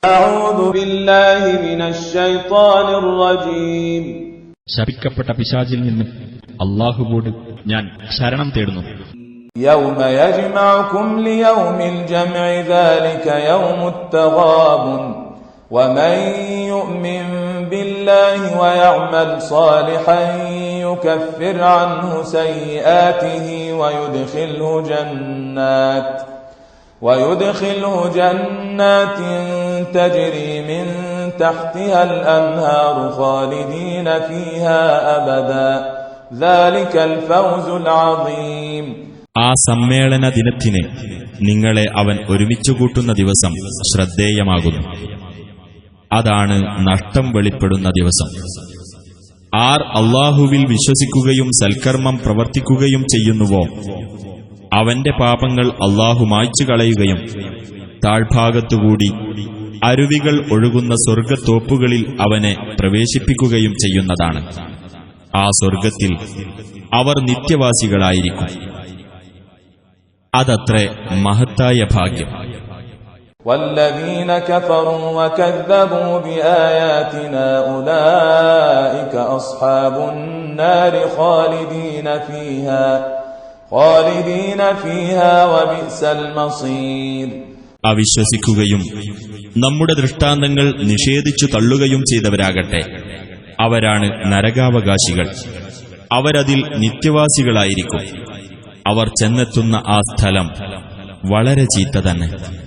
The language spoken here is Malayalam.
أعوذ بالله من الشيطان الرجيم. ശപിക്കപ്പെട്ട പിശാചിൽ നിന്ന് അല്ലാഹുവോട് ഞാൻ ശരണം തേടുന്നു. يوم يجمعكم ليوم الجمع ذلك يوم التغابن ومن يؤمن بالله ويعمل صالحا يكفر عنه سيئاته ويدخله جنات تجري من تحتها الأنهار خالدين فيها أبدا ذلك الفوز العظيم. ആ സമ്മേളന ദിനത്തിന് നിങ്ങളെ അവൻ ഒരുമിച്ചുകൂട്ടുന്ന ദിവസം ശ്രദ്ധേയമാകുന്നു. അതാണ് നഷ്ടം വെളിപ്പെടുന്ന ദിവസം. ആർ അല്ലാഹുവിൽ വിശ്വസിക്കുകയും സൽക്കർമ്മം പ്രവർത്തിക്കുകയും ചെയ്യുന്നുവോ അവന്റെ പാപങ്ങൾ അല്ലാഹു മായ്ച്ചു കളയുകയും താഴ്ഭാഗത്തുകൂടി അരുവികൾ ഒഴുകുന്ന സ്വർഗ്ഗത്തോപ്പുകളിൽ അവനെ പ്രവേശിപ്പിക്കുകയും ചെയ്യുന്നതാണ്. ആ സ്വർഗ്ഗത്തിൽ അവർ നിത്യവാസികളായിരിക്കും. അതത്രേ മഹത്തായ ഭാഗ്യം. والذين كفروا وكذبوا بآياتنا أولئك أصحاب النار خالدين فيها وبئس المصير. അവിശ്വസിക്കുകയും നമ്മുടെ ദൃഷ്ടാന്തങ്ങൾ നിഷേധിച്ചു തള്ളുകയും ചെയ്തവരാകട്ടെ അവരാണ് നരകാവകാശികൾ. അവരതിൽ നിത്യവാസികളായിരിക്കും. അവർ ചെന്നെത്തുന്ന ആ സ്ഥലം വളരെ ചീത്ത തന്നെ.